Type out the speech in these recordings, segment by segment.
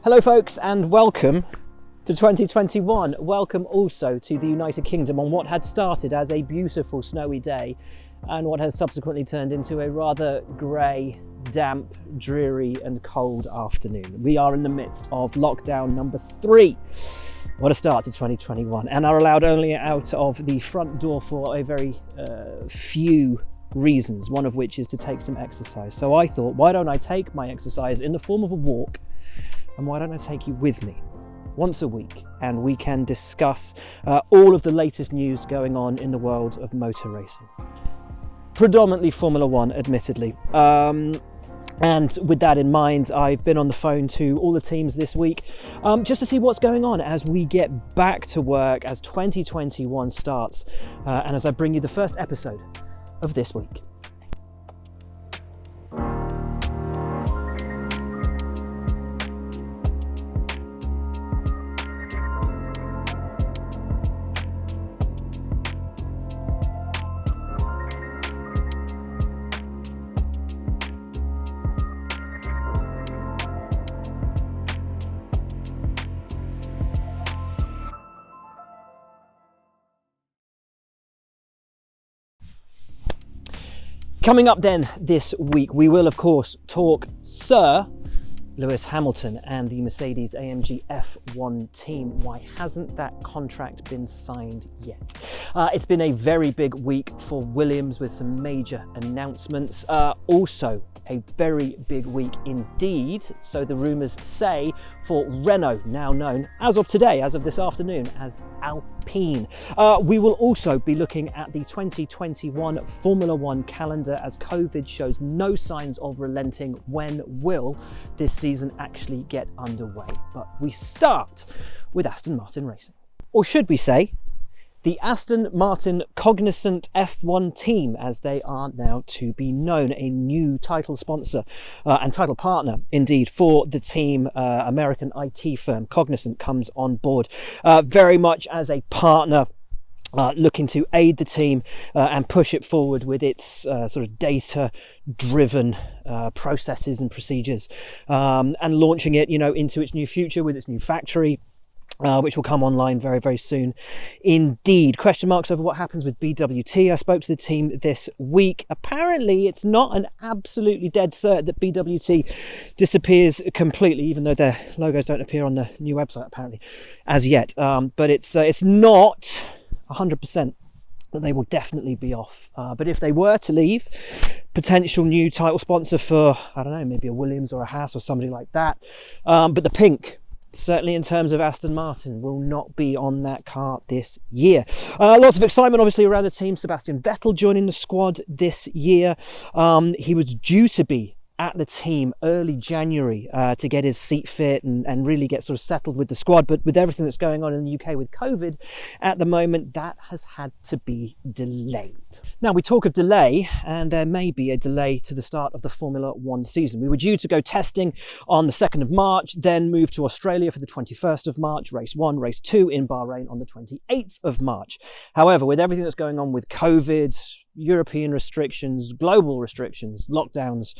Hello folks, and welcome to 2021. Welcome also to the United Kingdom on what had started as a beautiful snowy day and what has subsequently turned into a rather grey, damp, dreary and cold afternoon. We are in the midst of lockdown number 3. What a start to 2021, and are allowed only out of the front door for a very few reasons, one of which is to take some exercise. So I thought, why don't I take my exercise in the form of a walk, and why don't I take you with me once a week, and we can discuss all of the latest news going on in the world of motor racing. Predominantly Formula One, admittedly. And with that in mind, I've been on the phone to all the teams this week just to see what's going on as we get back to work, as 2021 starts, and as I bring you the first episode of this week. Coming up then this week, we will of course talk Sir Lewis Hamilton and the Mercedes-AMG F1 team. Why hasn't that contract been signed yet? It's been a very big week for Williams with some major announcements. Also a very big week indeed, so the rumours say, for Renault, now known as of today, as of this afternoon, as Alpine. We will also be looking at the 2021 Formula One calendar as COVID shows no signs of relenting. When will this season actually get underway? But we start with Aston Martin Racing. Or should we say, the Aston Martin Cognizant F1 team, as they are now to be known, a new title sponsor and title partner indeed for the team. American IT firm Cognizant comes on board very much as a partner, looking to aid the team and push it forward with its sort of data-driven processes and procedures, and launching it, into its new future with its new factory, which will come online very, very soon indeed. Question marks over what happens with BWT. I spoke to the team this week. Apparently, it's not an absolutely dead cert that BWT disappears completely, even though their logos don't appear on the new website, apparently, as yet. But it's not 100% that they will definitely be off. But if they were to leave, potential new title sponsor for, I don't know, maybe a Williams or a Haas or somebody like that. But the pink, certainly in terms of Aston Martin, will not be on that cart this year. Lots of excitement obviously around the team. Sebastian Vettel joining the squad this year. He was due to be at the team early January to get his seat fit and really get sort of settled with the squad. But with everything that's going on in the UK with COVID at the moment, that has had to be delayed. Now, we talk of delay, and there may be a delay to the start of the Formula One season. We were due to go testing on the 2nd of March, then move to Australia for the 21st of March, race 1, race 2 in Bahrain on the 28th of March. However, with everything that's going on with COVID, European restrictions, global restrictions, lockdowns,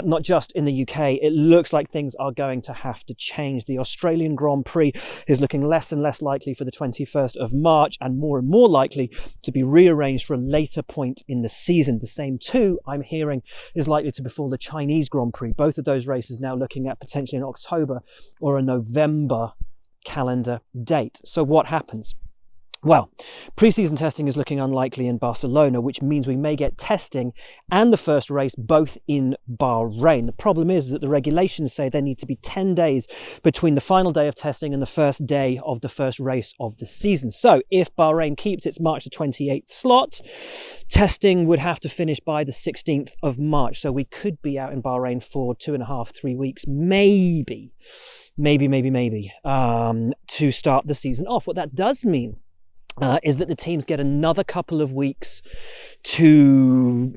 not just in the UK, it looks like things are going to have to change. The Australian Grand Prix is looking less and less likely for the 21st of March and more likely to be rearranged for a later point in the season. The same too, I'm hearing, is likely to befall the Chinese Grand Prix. Both of those races now looking at potentially an October or a November calendar date. So what happens? Well, pre-season testing is looking unlikely in Barcelona, which means we may get testing and the first race both in Bahrain. The problem is that the regulations say there need to be 10 days between the final day of testing and the first day of the first race of the season. So if Bahrain keeps its March the 28th slot, testing would have to finish by the 16th of March. So we could be out in Bahrain for 2.5-3 weeks, maybe, to start the season off. What that does mean is that the teams get another couple of weeks to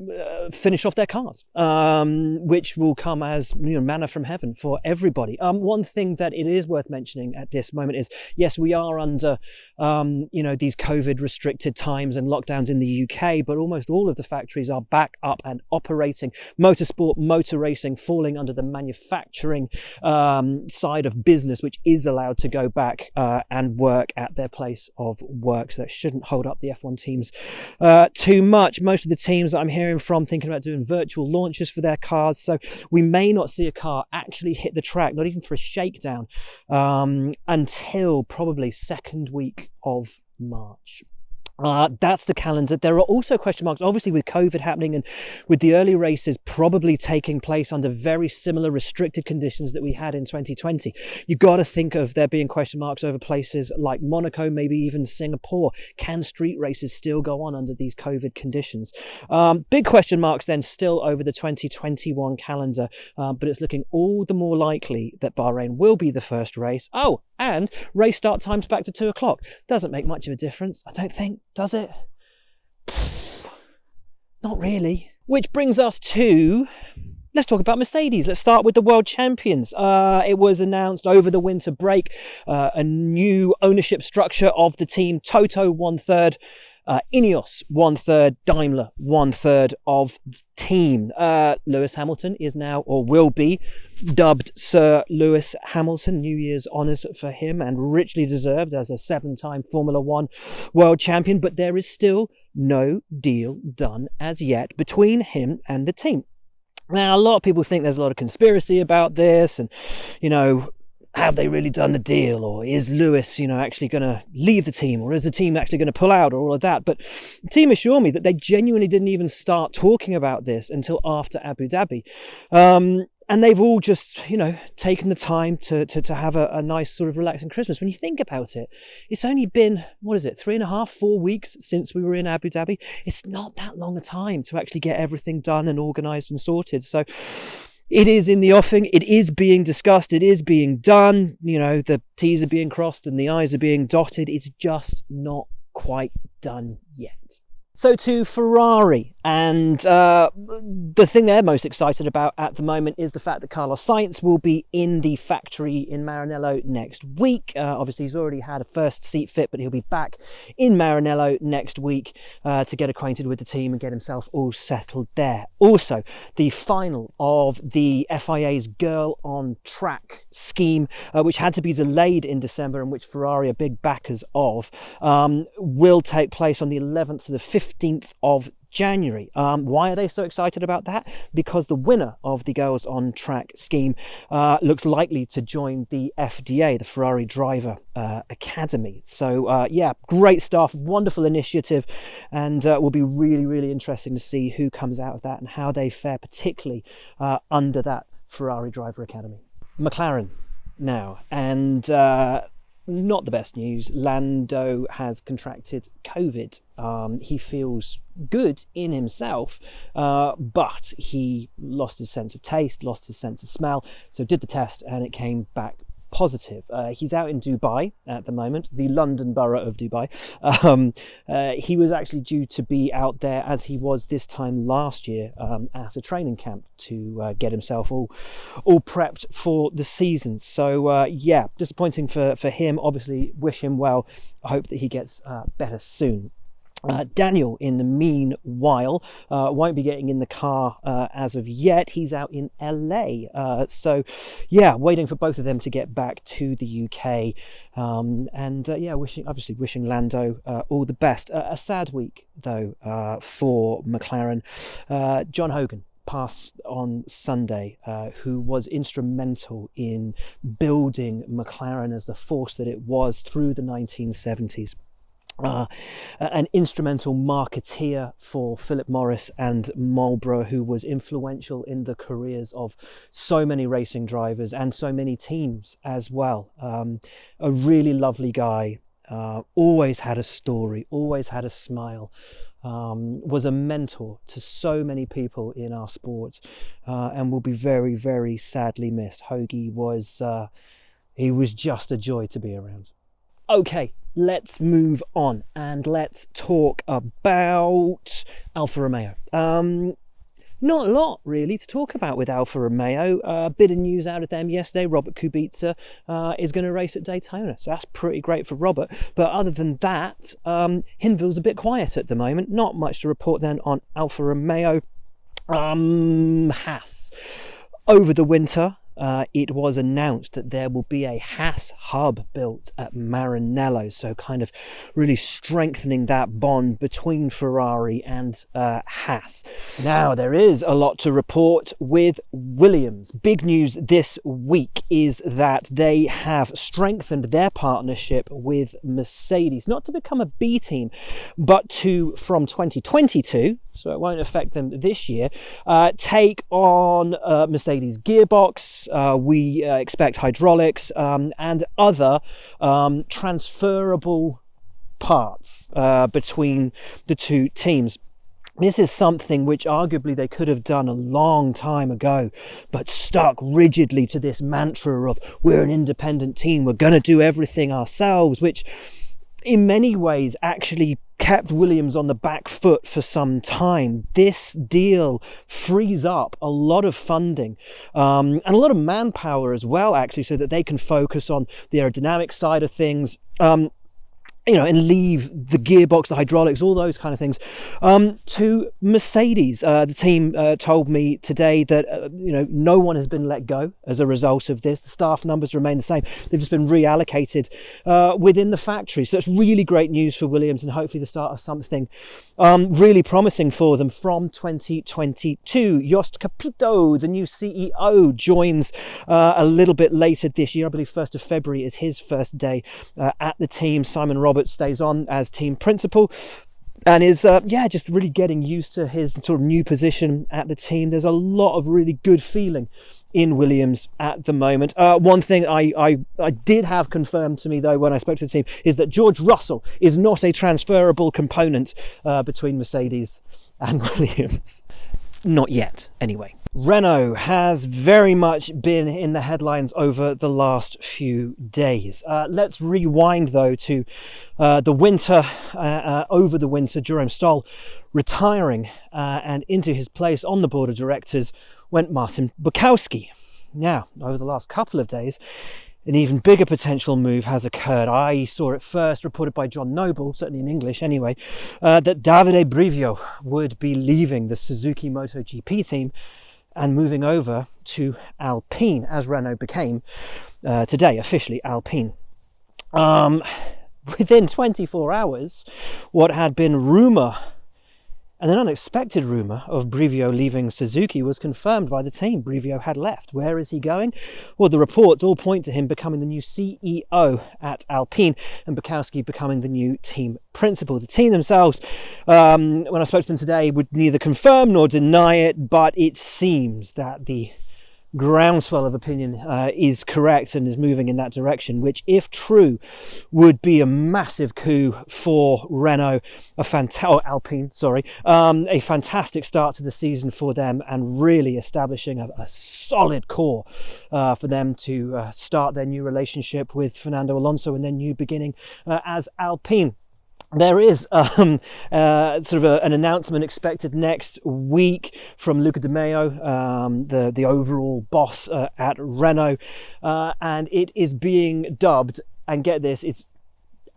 finish off their cars, which will come as manna from heaven for everybody. One thing that it is worth mentioning at this moment is, yes, we are under these COVID restricted times and lockdowns in the UK, but almost all of the factories are back up and operating. Motorsport, motor racing falling under the manufacturing side of business, which is allowed to go back and work at their place of work. So that shouldn't hold up the F1 teams too much. Most of the teams that I'm hearing from thinking about doing virtual launches for their cars, so we may not see a car actually hit the track, not even for a shakedown, until probably second week of March. That's the calendar. There are also question marks, obviously, with COVID happening and with the early races probably taking place under very similar restricted conditions that we had in 2020. You've got to think of there being question marks over places like Monaco, maybe even Singapore. Can street races still go on under these COVID conditions? Big question marks then still over the 2021 calendar, but it's looking all the more likely that Bahrain will be the first race. Oh, and race start times back to 2 o'clock. Doesn't make much of a difference, I don't think, does it? Not really. Which brings us to, let's talk about Mercedes. Let's start with the world champions. It was announced over the winter break, a new ownership structure of the team. Toto 1/3, Ineos 1/3, Daimler 1/3 of the team. Lewis Hamilton is now, or will be, dubbed Sir Lewis Hamilton. New Year's honours for him, and richly deserved as a 7-time Formula One world champion. But there is still no deal done as yet between him and the team. Now, a lot of people think there's a lot of conspiracy about this, and have they really done the deal, or is Lewis, actually going to leave the team, or is the team actually going to pull out, or all of that? But the team assure me that they genuinely didn't even start talking about this until after Abu Dhabi. And they've all just, taken the time to have a nice sort of relaxing Christmas. When you think about it, it's only been, 3.5, 4 weeks since we were in Abu Dhabi. It's not that long a time to actually get everything done and organised and sorted. So it is in the offing. It is being discussed. It is being done. The T's are being crossed and the I's are being dotted. It's just not quite done yet. So to Ferrari, and the thing they're most excited about at the moment is the fact that Carlos Sainz will be in the factory in Maranello next week. Obviously, he's already had a first seat fit, but he'll be back in Maranello next week to get acquainted with the team and get himself all settled there. Also, the final of the FIA's Girl on Track scheme, which had to be delayed in December and which Ferrari are big backers of, will take place on the 11th to the 15th of January. Why are they so excited about that? Because the winner of the Girls on Track scheme looks likely to join the FDA, the Ferrari Driver Academy. So great stuff, wonderful initiative, and will be really, really interesting to see who comes out of that and how they fare, particularly under that Ferrari Driver Academy. McLaren now, and not the best news. Lando has contracted COVID. He feels good in himself, but he lost his sense of taste, lost his sense of smell, so did the test and it came back positive. He's out in Dubai at the moment, the London borough of Dubai. He was actually due to be out there, as he was this time last year, at a training camp to get himself all prepped for the season. So disappointing for him. Obviously, wish him well. I hope that he gets better soon. Daniel, in the meanwhile, won't be getting in the car as of yet. He's out in LA. Waiting for both of them to get back to the UK. Wishing Lando all the best. A sad week, though, for McLaren. John Hogan passed on Sunday, who was instrumental in building McLaren as the force that it was through the 1970s. An instrumental marketeer for Philip Morris and Marlboro, who was influential in the careers of so many racing drivers and so many teams as well. A really lovely guy, always had a story, always had a smile, was a mentor to so many people in our sport, and will be very, very sadly missed. Hoagie was he was just a joy to be around. Okay, let's move on and let's talk about Alfa Romeo. Not a lot really to talk about with Alfa Romeo. A bit of news out of them yesterday. Robert Kubica is going to race at Daytona, so that's pretty great for Robert. But other than that, Hinwil's a bit quiet at the moment. Not much to report then on Alfa Romeo. Haas. Over the winter, it was announced that there will be a Haas hub built at Maranello, so kind of really strengthening that bond between Ferrari and Haas. Now, there is a lot to report with Williams. Big news this week is that they have strengthened their partnership with Mercedes, not to become a B team, but to, from 2022, so it won't affect them this year, take on Mercedes gearbox. We expect hydraulics and other transferable parts between the two teams. This is something which arguably they could have done a long time ago, but stuck rigidly to this mantra of we're an independent team, we're going to do everything ourselves, which in many ways actually kept Williams on the back foot for some time. This deal frees up a lot of funding and a lot of manpower as well, actually, so that they can focus on the aerodynamic side of things, and leave the gearbox, the hydraulics, all those kind of things to Mercedes. The team told me today that no one has been let go as a result of this. The staff numbers remain the same. They've just been reallocated within the factory. So it's really great news for Williams, and hopefully the start of something really promising for them from 2022. Jost Capito, the new CEO, joins a little bit later this year. I believe 1st of February is his first day at the team. Simon Roberts stays on as team principal and is just really getting used to his sort of new position at the team. There's a lot of really good feeling in Williams at the moment. One thing I did have confirmed to me though when I spoke to the team is that George Russell is not a transferable component between Mercedes and Williams. Not yet, anyway. Renault has very much been in the headlines over the last few days. Let's rewind though to the winter, over the winter, Jerome Stoll retiring, and into his place on the board of directors went Martin Bukowski. Now, over the last couple of days, an even bigger potential move has occurred. I saw it first reported by John Noble, certainly in English anyway, that Davide Brivio would be leaving the Suzuki MotoGP team and moving over to Alpine, as Renault became today officially Alpine. Within 24 hours, what had been rumour, and an unexpected rumour, of Brivio leaving Suzuki was confirmed by the team. Brivio had left. Where is he going? Well, the reports all point to him becoming the new CEO at Alpine and Bukowski becoming the new team principal. The team themselves, when I spoke to them today, would neither confirm nor deny it, but it seems that the groundswell of opinion is correct and is moving in that direction, which, if true, would be a massive coup for Renault, a fantastic start to the season for them, and really establishing a solid core for them to start their new relationship with Fernando Alonso and their new beginning as Alpine. There is an announcement expected next week from Luca Di Meo, the overall boss at Renault, and it is being dubbed, and get this, it's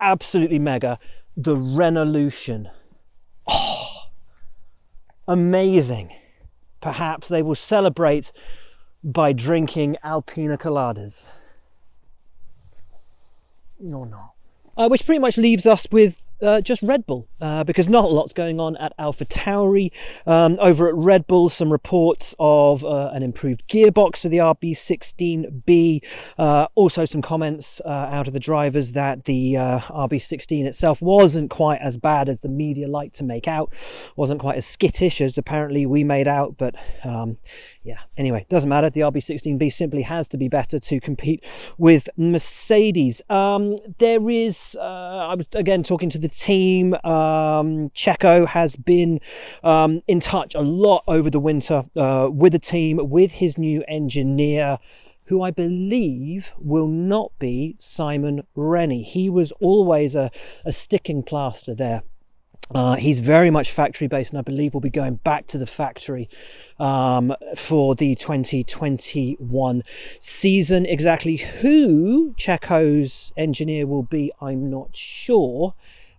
absolutely mega, the Renaulution. Oh, amazing. Perhaps they will celebrate by drinking Alpina coladas. Or not. Which pretty much leaves us with just Red Bull, because not a lot's going on at AlphaTauri. Over at Red Bull, some reports of an improved gearbox for the RB16B. Also some comments out of the drivers that the RB16 itself wasn't quite as bad as the media liked to make out, wasn't quite as skittish as apparently we made out, but anyway, doesn't matter. The RB16B simply has to be better to compete with Mercedes. There is, I was again talking to the team, Checo has been in touch a lot over the winter with the team, with his new engineer, who I believe will not be Simon Rennie. He was always a sticking plaster there. He's very much factory based, and I believe will be going back to the factory for the 2021 season. Exactly who Checo's engineer will be, I'm not sure,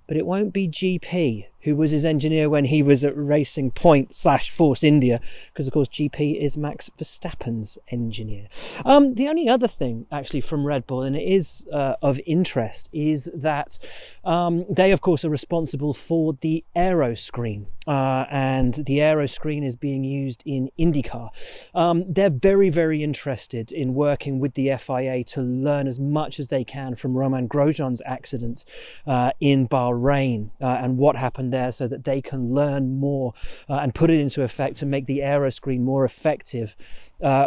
but it won't be GP, who was his engineer when he was at Racing Point / Force India, because of course GP is Max Verstappen's engineer. The only other thing actually from Red Bull, and it is of interest, is that they of course are responsible for the aero screen, and the aero screen is being used in IndyCar. They're very, very interested in working with the FIA to learn as much as they can from Romain Grosjean's accident in Bahrain and what happened there, so that they can learn more and put it into effect to make the aero screen more effective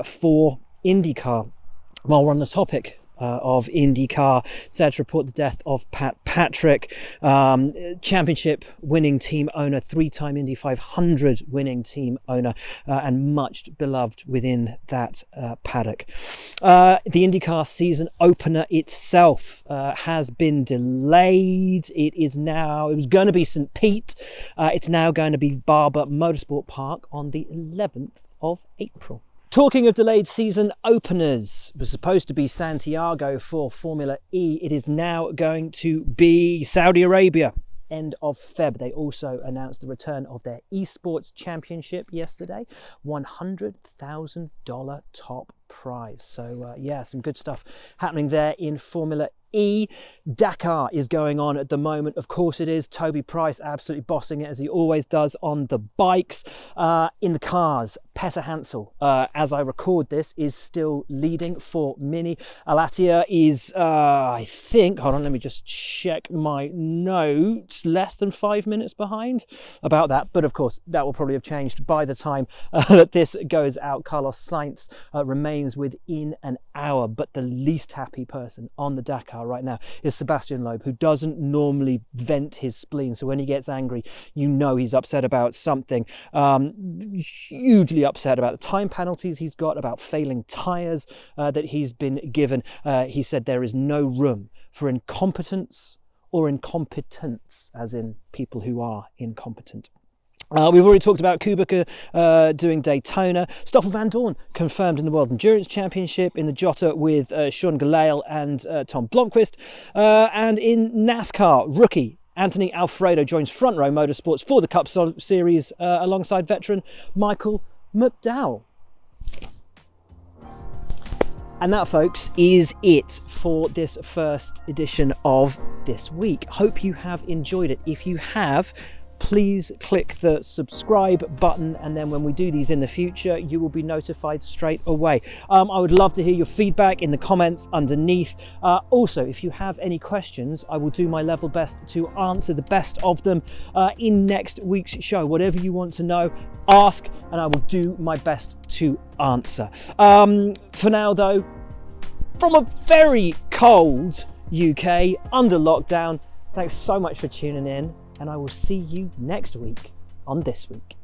for IndyCar. While we're on the topic of IndyCar, sad to report the death of Pat Patrick, championship winning team owner, 3-time Indy 500 winning team owner, and much beloved within that paddock. The IndyCar season opener itself has been delayed. It was going to be St. Pete. It's now going to be Barber Motorsport Park on the 11th of April. Talking of delayed season openers, it was supposed to be Santiago for Formula E. It is now going to be Saudi Arabia, end of Feb. They also announced the return of their esports championship yesterday, $100,000 top prize. So yeah, some good stuff happening there in Formula E. Dakar is going on at the moment. Of course it is. Toby Price absolutely bossing it, as he always does on the bikes. In the cars, Petter Hansel, as I record this, is still leading for Mini. Alatia is, I think, hold on, let me just check my notes, less than 5 minutes behind, about that. But of course, that will probably have changed by the time that this goes out. Carlos Sainz remains within an hour, but the least happy person on the Dakar right now is Sebastian Loeb, who doesn't normally vent his spleen. So when he gets angry, you know he's upset about something. Hugely upset about the time penalties he's got, about failing tyres that he's been given. He said there is no room for incompetence or incompetence, as in people who are incompetent. We've already talked about Kubica doing Daytona. Stoffel Vandoorne confirmed in the World Endurance Championship in the Jota with Sean Gelael and Tom Blomqvist. And in NASCAR, rookie Anthony Alfredo joins Front Row Motorsports for the Cup Series alongside veteran Michael McDowell. And that, folks, is it for this first edition of This Week. Hope you have enjoyed it. If you have, please click the subscribe button, and then when we do these in the future, you will be notified straight away. I would love to hear your feedback in the comments underneath. Also, if you have any questions, I will do my level best to answer the best of them in next week's show. Whatever you want to know, ask, and I will do my best to answer. For now, though, from a very cold UK under lockdown, thanks so much for tuning in, and I will see you next week on This Week.